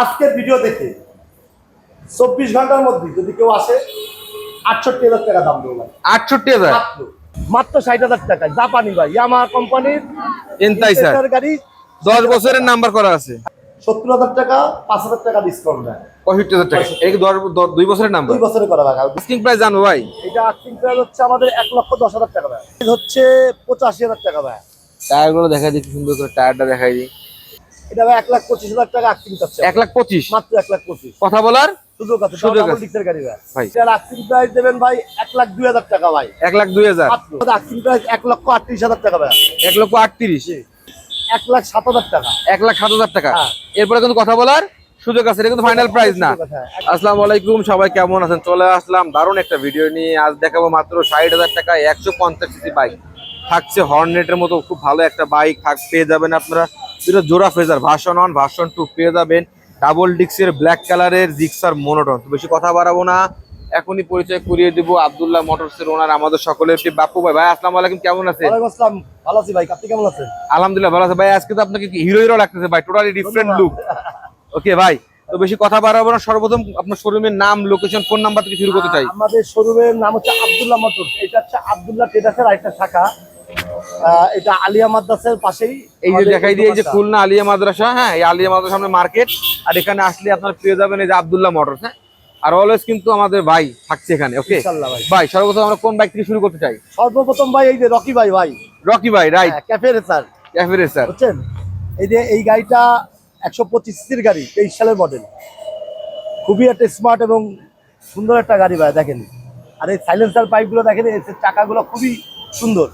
আজকের ভিডিও দেখে 24 ঘন্টার মধ্যে যদি কেউ আসে 68,000 টাকা দাম দেবো ভাই। 68,000 মাত্র 60,000 টাকা জাপানি ভাই ইয়ামা কোম্পানির এনতাইসার গাড়ি 10 বছরের নাম্বার করা আছে। 70,000 টাকা 5,000 টাকা ডিসকাউন্ট দেয়। 65,000 টাকা। এটা কি 2 বছরের নাম্বার? 2 বছরে করা ভাই। আস্কিং প্রাইস জানো ভাই? এটা আস্কিং প্রাইস হচ্ছে আমাদের 1,10,000 টাকা ভাই। এটা হচ্ছে 85,000 টাকা ভাই। টায়ারগুলো দেখাই দিই, কি সুন্দর করে টায়ারটা দেখাই দিই। এটা ভাই 1,25,000 টাকা আস্কিং চাচ্ছে। 1,25,000 মাত্র 1,25,000 কথা বলার সুযোগ আছে। সুযোগ আছে। ডাবল ডিক্সের গাড়ি ভাই। ভাই এটার আস্কিং প্রাইস দেবেন ভাই 1,02,000 টাকা ভাই। 1,02,000 মাত্র আস্কিং প্রাইস 1,38,000 টাকা ভাই। 1,38,000 1,07,000 টাকা। 1,07,000 টাকা। হ্যাঁ। এরপরে কিন্তু কথা বলার সুযোগ আছে, এটা কিন্তু ফাইনাল প্রাইস না। আসসালামু আলাইকুম, সবাই কেমন আছেন? চলে আসলাম দারুণ একটা ভিডিও নিয়ে। আজ দেখাবো মাত্র 60,000 টাকায় 150 সিসি বাইক। থাকছে হর্নেটের মতো খুব ভালো একটা বাইক পেয়ে যাবেন আপনারা। দুটো জোড়া ফেজার ভার্সন 1 ভার্সন 2 পেয়ে যাবেন। ডাবল ডিক্সের ব্ল্যাক কালারের জিক্সার মনোটন। তো বেশি কথা বাড়াবো না, এখনই পরিচয় করিয়ে দিব। আব্দুল্লাহ মোটরসের ওনার, আমাদের সকলের প্রিয় বাপ্পু ভাই। ভাই আসসালামু আলাইকুম, কেমন আছেন? ওয়ালাইকুম আসসালাম, ভালো আছি ভাই। আপনি কেমন আছেন? আলহামদুলিল্লাহ ভালো আছে ভাই। আজকে তো আপনাকে হিরো হিরো লাগতেছে ভাই, টোটালি ডিফারেন্ট লুক। ওকে ভাই, তো বেশি কথা বাড়াবো না, সর্বপ্রথম আপনার শোরুমের নাম, লোকেশন, ফোন নাম্বার থেকে শুরু করতে চাই। আমাদের শোরুমের নাম হচ্ছে আব্দুল্লাহ মোটরস। এটা হচ্ছে আব্দুল্লাহ ট্রেডার্সের আরেকটা শাখা। এটা আলিয়া মাদ্রাসার পাশেই। এই যে দেখাই দিয়ে, এই যে খুলনা আলিয়া মাদ্রাসা, হ্যাঁ এই আলিয়া মাদ্রাসার সামনে মার্কেট। আর এখানে আসলে আপনার পেয়ে যাবেন এই যে আব্দুল্লাহ মোটরস। হ্যাঁ, আর অলওয়েজ কিন্তু আমাদের ভাই থাকছে এখানে। ওকে ইনশাআল্লাহ ভাই। ভাই, সর্বপ্রথম আমরা কোন বাইক থেকে শুরু করতে চাই? সর্বপ্রথম ভাই এই যে রকি ভাই। রকি ভাই, রাইট। ক্যাফে রেসার স্যার বুঝছেন? এই যে এই গাড়িটা 125 সিসির গাড়ি, 23 সালের মডেল। খুবই একটা স্মার্ট এবং সুন্দর একটা গাড়ি ভাই, দেখেন। আর এই সাইলেন্সার পাইপগুলো দেখেন, এই চাকাগুলো খুবই সুন্দর।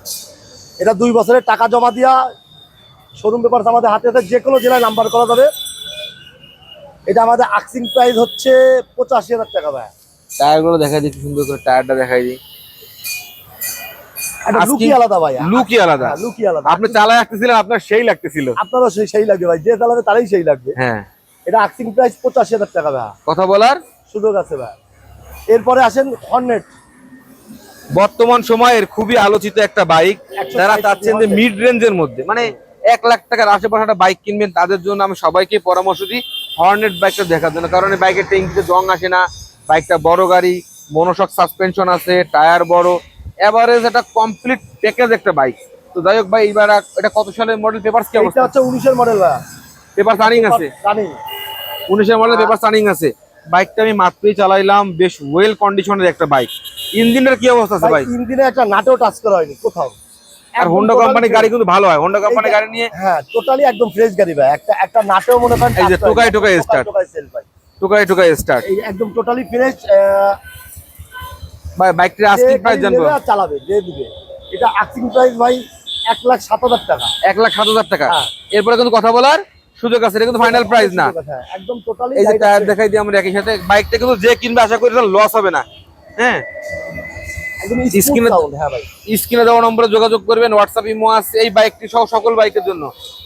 এটা 2 বছরের টাকা জমা দিয়া শোরুম পেপারস আমাদের হাতে আছে, যে কোনো জেলায় নাম্বার করা যাবে। এটা আমাদের আস্কিং প্রাইস হচ্ছে 85,000 টাকা ভাই। টায়ারগুলো দেখাই দিই, কি সুন্দর করে টায়ারটা দেখাই দিই। এটা লুকই আলাদা ভাই, লুকই আলাদা। লুকই আলাদা। আপনি চালায় আসতেছিলেন, আপনার সেই লাগতেছিল। আপনারও সেই লাগবে ভাই, যে চালাবে তারই সেই লাগবে। হ্যাঁ, এটা আস্কিং প্রাইস 85,000 টাকা ভাই। কথা বলার সুযোগ আছে ভাই। এরপরে আসেন হর্নেট। বর্তমান সময়ের খুবই আলোচিত একটা বাইক। যারা চাচ্ছেন যে মিড রেঞ্জের মধ্যে, মানে 1 লাখ টাকার আশেপাশে একটা বাইক কিনবেন, তাদের জন্য আমি সবাইকে পরামর্শ দিই হর্নেট বাইকটা দেখার জন্য। কারণ এই বাইকের ট্যাঙ্কিতে জং আসে না, বাইকটা বড় গাড়ি, মনোশক সাসপেনশন আছে, টায়ার বড়, এভারেজ একটা কমপ্লিট প্যাকেজ একটা বাইক। তো যাই হোক ভাই, এইবার এটা কত সালের মডেল? পেপারস কি অবস্থা? এটা হচ্ছে 19 এর মডেল ভাই। পেপারস রানিং আছে? রানিং 19 এর মডেল, পেপারস রানিং আছে। বাইকটা আমি মাত্রই চালাইলাম, বেশ ওয়েল কন্ডিশনের একটা বাইক। ইঞ্জিনের কি অবস্থা আছে ভাই? ইঞ্জিনে একটা নাটও টাচ করা হয়নি কোথাও। আর হোন্ডা কোম্পানির গাড়ি কিন্তু ভালো হয়। হোন্ডা কোম্পানির গাড়ি নিয়ে হ্যাঁ, টোটালি একদম ফ্রেশ গাড়ি ভাই। একটা নাটও মনে করেন এই যে টোকাই স্টার্ট, টোকাই স্টার্ট, এই একদম টোটালি ফ্রেশ। ভাই বাইকটির আস্কিং প্রাইস জানবো? চালাবে যে দিবে। এটা আস্কিং প্রাইস ভাই 1,07,000 টাকা। 1,07,000 টাকা। হ্যাঁ। এরপরে কিন্তু কথা বলার সুযোগ আছে, এটা কিন্তু ফাইনাল প্রাইস না। একদম টোটালি। এই যে টায়ার দেখাই দিই আমরা একই সাথে। বাইকটা কিন্তু যে কিনবে আশা করি লস হবে না। হ্যাঁ, একদম স্ক্রিনে হ্যাঁ ভাই। স্ক্রিনে দেওয়া নম্বরে যোগাযোগ করবেন, হোয়াটসঅ্যাপ ইমো আছে। এই বাইকটি সহ সকল বাইকের জন্য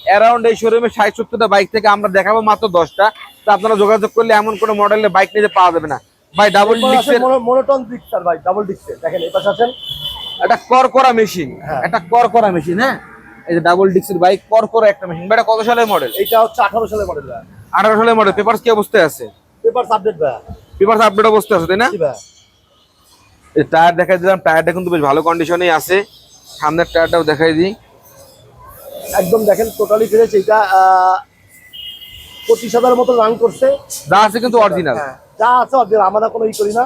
অ্যারাউন্ড এই শোরুমে 60-70টা বাইক থেকে আমরা দেখাবো মাত্র 10টা। তো আপনারা যোগাযোগ করলে এমন কোনো মডেলের বাইক নিতে পাওয়া যাবে না ভাই। ডাবল ডিক্সের মনোটন ডিক্সার ভাই, ডাবল ডিক্সের দেখেন এই পাশে আছেন। একটা করকরা মেশিন, হ্যাঁ। একটা করকরা মেশিন। হ্যাঁ, এই যে ডাবল ডিক্সের বাইক, করকরা একটা মেশিন। এটা কত সালের মডেল? এটা হচ্ছে 18 সালের মডেল ভাই। 18 সালের মডেল। পেপারস কি অবস্থায় আছে? পেপারস আপডেট ভাই। পেপারস আপডেট অবস্থায় আছে, তাই না? জি ভাই। এই টায়ার দেখাই দিলাম, টায়ারটা কিন্তু বেশ ভালো কন্ডিশনেই আছে। সামনের টায়ারটাও দেখাই দিই, একদম দেখেন টোটালি ফ্রেশ। এটা 25,000 মতো রান করছে। যা আছে কিন্তু অরিজিনাল। হ্যাঁ, যা আছে অরিজিনাল, আমরা কোনো ই করি না।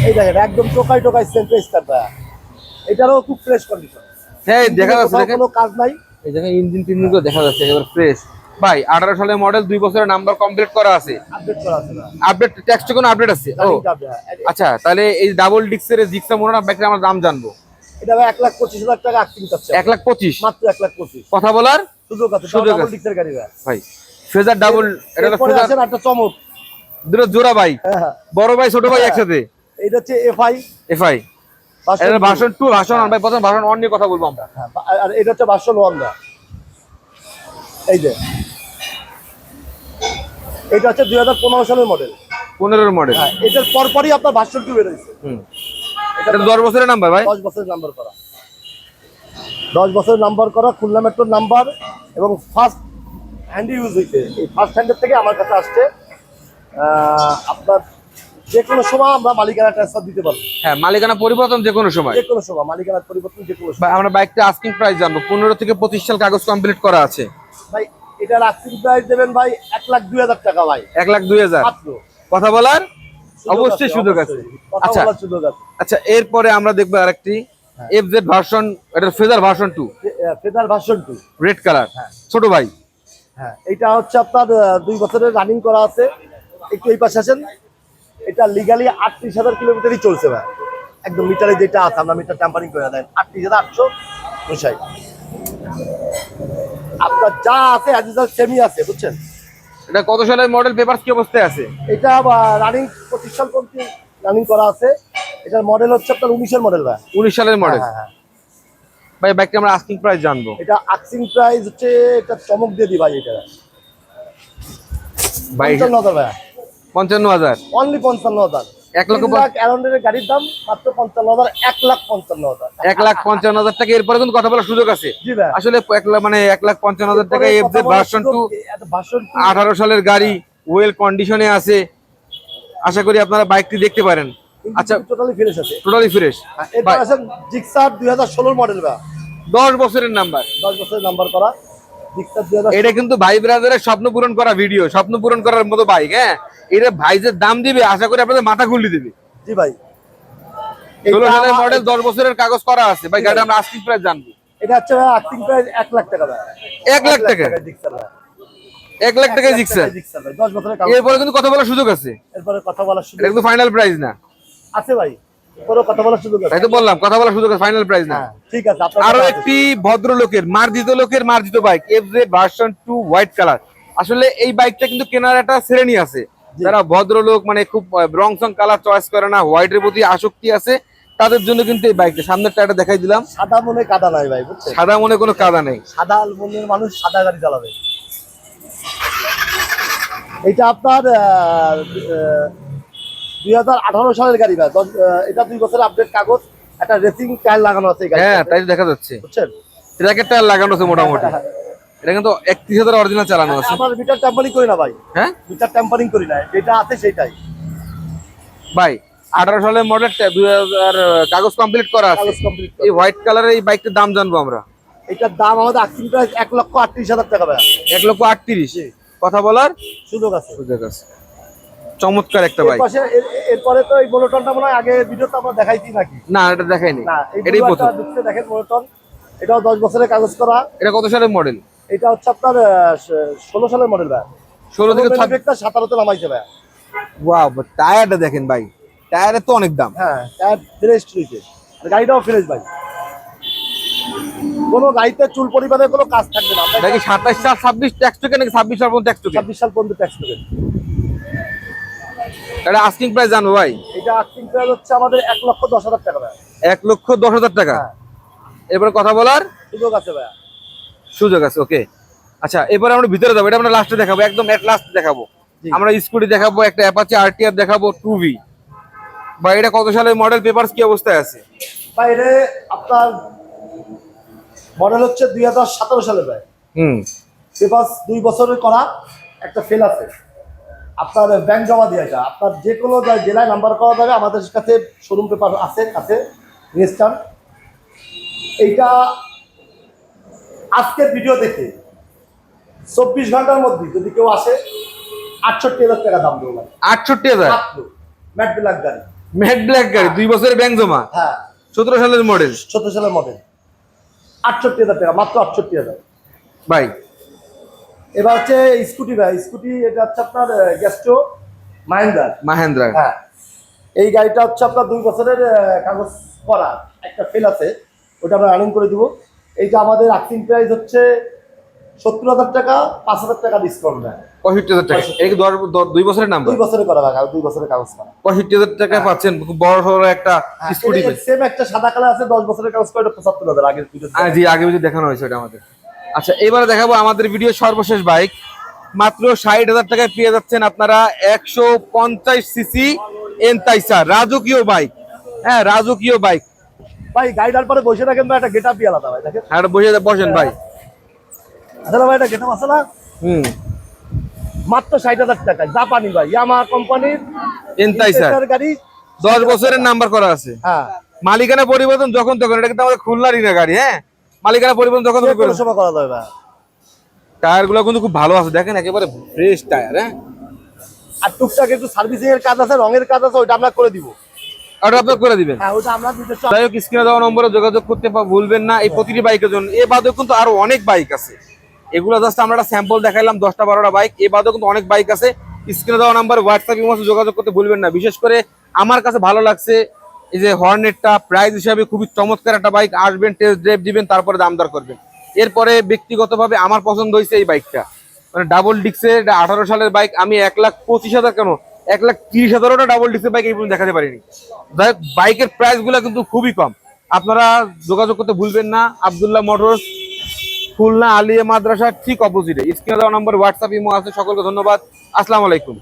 এই দেখেন একদম টোকাই সেন্টার স্টার ভাই। এটারও খুব ফ্রেশ কন্ডিশন। হ্যাঁ, দেখা যাচ্ছে, দেখেন কোনো কাজ নাই। এই দেখেন ইঞ্জিন টিঞ্জিনগুলো দেখা যাচ্ছে একেবারে ফ্রেশ ভাই। 18 সালের মডেল, 2 বছরের নাম্বার কমপ্লিট করা আছে। আপডেট করা আছে না? আপডেট টেক্সটে কোনো আপডেট আছে? ও আচ্ছা, তাহলে এই ডাবল ডিক্সের জিক্সা মোটর বাইকের আমরা দাম জানবো। এটা ভাই 1,25,000 টাকা আস্কিং চাচ্ছে। 1,25,000 মাত্র 1,25,000 কথা বলার সুযোগ আছে। সুযোগ আছে। ডাবল ডিক্সের গাড়ি ভাই। ভাই ফেজার ডাবল, এটা তো এরপরে ফেজার আছেন একটা চমক। দুটো জোড়া বাইক, হ্যাঁ, বড় ভাই ছোট ভাই একসাথে। এটা হচ্ছে এফআই। এফআই এটা ভার্সন 2, ভার্সন 1 ভাই। প্রথম ভার্সন 1 নিয়ে কথা বলবো আমরা। হ্যাঁ, আর এটা হচ্ছে ভার্সন 1 দা। এই যে এটা হচ্ছে 2015 সালের মডেল। 15 মডেল। হ্যাঁ, এটার পরপরই আপনার ভার্সন 2 বের হয়েছে। এটা 10 বছরের নাম্বার ভাই। 10 বছরের নাম্বার করা, 10 বছরের নাম্বার করা, খুলনা মেট্রোর নাম্বার এবং ফার্স্ট হ্যান্ড ইউজ হইতে এই ফার্স্ট হ্যান্ডের থেকে আমার কাছে আসছে। আপনার যে কোনো সময় আমরা মালিকানা ট্রান্সফার দিতে পারবো। হ্যাঁ, মালিকানা পরিবর্তন যে কোনো সময়। যে কোনো সময় মালিকানা পরিবর্তন যে কোনো ভাই সময়। আমরা বাইকটা আস্কিং প্রাইস জানবো, 15 থেকে 25 সাল কাগজ কমপ্লিট করা আছে। ভাই এটার আস্কিং প্রাইস দেবেন ভাই 1,02,000 টাকা ভাই। 1,02,000 মাত্র। কথা বলার সুযোগ অবশ্যই আছে, সুযোগ আছে। অবশ্যই। কথা আচ্ছা বলার সুযোগ আছে। আচ্ছা, এরপরে আমরা দেখবো আরেকটি FZ ভার্সন, এটা phasor version 2, feather version 2। Red colour, হ্যাঁ। ছোট ভাই। হ্যাঁ, এটা হচ্ছে আপনার 2 বছরের রানিং করা আছে। একটু এই পাশে আসেন। এটা লিগালি 38,000 কিলোমিটারই চলছে ভাই। একদম মিটারে যেটা আছে, আমরা মিটার ট্যাম্পারিং করে দেন 38,859। আপনার যা আছে অ্যাডিশনাল সেমি আছে, বুঝছেন? এটা কত সালের মডেল, পেপারস কি অবস্থায় আছে? এটা রানিং 25 সাল পর্যন্ত রানিং করা আছে। এটার মডেল হচ্ছে আপনার 19-এর মডেল ভাই। 19 সালের মডেল। হ্যাঁ, হ্যাঁ। ভাই বাইকটা আমরা আস্কিং প্রাইস জানবো। এটা আস্কিং প্রাইস হচ্ছে, এটা চমক দিয়ে দিই ভাই, এটা ভাই 55,000 ভাই। 55,000, অনলি 55,000। 1,00,000 অ্যারাউন্ডের গাড়ির দাম মাত্র 55,000, 1,55,000। 1,55,000 টাকা। এরপরে কিন্তু কথা বলার সুযোগ আছে। জি ভাই। আসলে 1,55,000 টাকা FZ ভার্সন 2, ভার্সন 2 18 সালের গাড়ি, ওয়েল কন্ডিশনে আছে। আশা করি আপনারা বাইকটি দেখতে পারেন। আচ্ছা, টোটালি ফ্রেশ আছে। Totally fresh. এরপর আছেন জিক্সার 2016 মডেল ভাই। 10 বছরের নাম্বার, 10 বছরের নাম্বার করা জিক্সার 2000। এটা কিন্তু ভাই ব্রাদারের স্বপ্ন পূরণ করা ভিডিও, স্বপ্ন পূরণ করার মতো বাইক। হ্যাঁ, এটা ভাই যে দাম দিবে আশা করি আপনাদের মাথা খুলে দিবে। জি ভাই। 16 সালের মডেল, 10 বছরের কাগজ করা আছে। ভাই গাড়ি আমরা আস্কিং প্রাইস জানবো। এটা হচ্ছে ভাই আস্কিং প্রাইস 1 লাখ টাকা ভাই। 1 লাখ টাকা, জিক্সার ভাই। 1 লাখ টাকা জিক্সার। জিক্সার ভাই 10 বছরের কাগজ। এরপরে কিন্তু কথা বলার সুযোগ আছে। এরপরে কথা বলার সুযোগ এটা কিন্তু ফাইনাল প্রাইস না। আছে ভাই। এরপরে কথা বলার সুযোগ আছে। তাই তো বললাম, কথা বলার সুযোগ আছে, ফাইনাল প্রাইস না। হ্যাঁ, ঠিক আছে। আপনার আরো কথা আছে। একটি ভদ্রলোকের মার্জিত bike, FZ version 2 white colour. আসলে এই বাইকটা কিন্তু কেনার একটা শ্রেণী আছে, যারা ভদ্রলোক, মানে খুব রং সং কালার চয়েস করে না, হোয়াইটের প্রতি আসক্তি আছে, তাদের জন্য কিন্তু এই বাইকটা। সামনের টায়ারটা দেখাই দিলাম। সাদা মনে কাদা নাই ভাই, বুঝছেন? সাদা মনে কোনো কাদা নেই। সাদা মনের মানুষ সাদা গাড়ি চালাবে। এটা আপনার 2018 সালের গাড়ি ভাই। এটা 2 বছরের আপডেট কাগজ। একটা রেসিং টায়ার লাগানো আছে এই হ্যাঁ, গাড়িটাতে, তাই তো দেখা যাচ্ছে। বুঝছেন? ট্র্যাকের টায়ার লাগানো আছে মোটামুটি। এটা কিন্তু 31,000 অরিজিনাল চালানো আছে। আমার মিটার ট্যাম্পারিং করি না ভাই। হ্যাঁ মিটার ট্যাম্পারিং করি না, যেটা আছে সেটাই। ভাই, 18 সালের মডেল, 2000 কাগজ কমপ্লিট করা আছে। কাগজ কমপ্লিট। এই হোয়াইট কালারের এই বাইকটার দাম জানবো আমরা। এটার দাম আমাদের আস্কিং প্রাইস 1,38,000 টাকা ভাই। 1,38,000। কথা বলার সুযোগ আছে। সুযোগ আছে। চমৎকার একটা বাইক। এরপরে তো এই মোটরটনটা মনে হয় আগে ভিডিওতে আমরা দেখাইছি নাকি? না, এটা দেখাইনি, না, এটাই প্রথম। ঢুকছে দেখেন মোটরটন। এটাও 10 বছরের কাগজ করা। এটা কত সালের মডেল? এটা হচ্ছে আপনার 16 সালের মডেল ভাই। 16 থেকে 17তে নামাইছে ভাই। ওয়াও, টায়ারটা দেখেন ভাই, টায়ারের তো অনেক দাম। হ্যাঁ, টায়ার ফ্রেশ রয়েছে। আর গাড়িটাও ফ্রেশ ভাই। কোনো গাড়িতে চুল পরিমাণের কোনো কাজ থাকবে না। এটা কি 27 সাল 26 ট্যাক্স টোকেন নাকি 26 সাল পর্যন্ত ট্যাক্স টোকেন? 26 সাল পর্যন্ত ট্যাক্স দেবেন। এটা আস্কিং প্রাইস জানো ভাই? এটা আস্কিং প্রাইস হচ্ছে আমাদের 1,10,000 টাকা ভাই। 1,10,000 টাকা। হ্যাঁ। এবারে কথা বলার সুযোগ আছে ভাই। সুযোগ আছে। ওকে, আচ্ছা এবারে আমরা ভিতরে যাবো। এটা আমরা লাস্টে দেখাবো, একদম এট লাস্ট দেখাবো। জি। আমরা স্কুটি দেখাবো, একটা অ্যাপাচি RTR দেখাবো 2V। ভাই এটা কত সালের মডেল, পেপারস কি অবস্থায় আছে? ভাই এটা আপনার মডেল হচ্ছে 2017 সালে ভাই। পেপার 2 বছরের করা, একটা ফেল আছে। আপনার ব্যাংক জমা দিয়ে এটা আপনার যে কোনো জেলায় নাম্বার করা যাবে। আমাদের কাছে শোরুম পেপার আছে রেজিস্টার। এইটা আজকের ভিডিও দেখে 24 ঘন্টার মধ্যে যদি কেউ আসে 68,000 টাকা দাম দেবো ভাই। 68,000? ম্যাট ব্ল্যাক গাড়ি। ম্যাট ব্ল্যাক গাড়ি, 2 বছরের ব্যাংক জমা। হ্যাঁ, 17 সালের মডেল। 17 সালের মডেল। 68,000 টাকা, মাত্র 68,000 ভাই। এবার হচ্ছে স্কুটি ভাই। স্কুটি এটা হচ্ছে আপনার গ্যাস্ট্রো মাহেন্দ্রা। হ্যাঁ, এই গাড়িটা হচ্ছে আপনার 2 বছরের কাগজ করা, একটা ফেল আছে, ওটা আমরা রানিং করে দিব। এইটা আমাদের আস্কিং প্রাইস হচ্ছে 70,000 টাকা, 5,000 টাকা ডিসকাউন্ট দেয়। 65,000 টাকা। এটা কি 2 বছরের নাম্বার? 2 বছরের করা ভাই, 2 বছরের কাগজ করা। 65,000 টাকা পাচ্ছেন, খুব বড় সড়ো একটা স্কুটি। সেম একটা সাদা কালার আছে, 10 বছরের কাগজ করা, 75,000 আগের ভিডিও। জি, আগে ভিডিও দেখানো হয়েছে ওটা আমাদের। আচ্ছা এবারে দেখাবো আমাদের ভিডিও সর্বশেষ বাইক। মাত্র 60,000 টাকায় পেয়ে যাচ্ছেন আপনারা 150 সিসি এনতাইসার রাজকীয় বাইক। হ্যাঁ, রাজকীয় বাইক ভাই। গাড়িটার পরে বসে থাকেন ভাই, একটা গেটআপই আলাদা ভাই। দেখেন, আর বসেন ভাই। আসলে ভাই একটা গেটআপ আছে না? হুম মাত্র 60,000 টাকায়, জাপানি ভাই, ইয়ামা কোম্পানির এনতাইসার গাড়ি। 10 বছরের নাম্বার করা আছে। হ্যাঁ, মালিকানা পরিবর্তন যখন তখন, এটা কিন্তু আমাদের খুলনারই না গাড়ি। হ্যাঁ, মালিকানা পরিবর্তন যখন যে তখন কোনো করে। সময় করা যাবে ভাই। টায়ার গুলো কিন্তু খুব ভালো আছে, দেখেন একেবারে ফ্রেশ টায়ার। হ্যাঁ, আর টুকটাক একটু সার্ভিসিং এর কাজ আছে, রঙের কাজ আছে, ওইটা আমরা করে দিব। ওটা আপনি করে দিবেন। হ্যাঁ, ওটা আমরা নিজস্ব। যাই হোক, স্ক্রিনে দেওয়া নম্বরে যোগাযোগ করতে ভুলবেন না এই প্রতিটি বাইকের জন্য। এ বাদেও কিন্তু আরো অনেক বাইক আছে, এগুলো জাস্ট আমরা একটা স্যাম্পল দেখাইলাম 10টা-12টা বাইক। এ বাদেও কিন্তু অনেক বাইক আছে। স্ক্রিনে দেওয়া নাম্বার হোয়াটসঅ্যাপ ইমোতে যোগাযোগ করতে ভুলবেন না। বিশেষ করে আমার কাছে ভালো লাগছে এই যে হর্নেটটা, প্রাইস হিসাবে খুবই চমৎকার একটা বাইক। আসবেন, টেস্ট ড্রাইভ দিবেন, তারপরে দাম দর করবেন। এরপরে ব্যক্তিগতভাবে আমার পছন্দ হয়েছে এই বাইকটা, মানে ডাবল ডিক্সের, এটা 18 সালের বাইক। আমি 1,25,000 কেন 1,30,000টা ডাবল ডিক্সের বাইক এই পর্যন্ত দেখাতে পারিনি। যাই হোক, বাইকের প্রাইস গুলা কিন্তু খুবই কম। আপনারা যোগাযোগ করতে ভুলবেন না। আব্দুল্লাহ মোটরস, খুলনা আলিয়া মাদ্রাসার ঠিক অপোজিটে। স্ক্রিনে দেওয়া নম্বর হোয়াটসঅ্যাপ ইমো আছে। সকলকে ধন্যবাদ। আসসালামু আলাইকুম।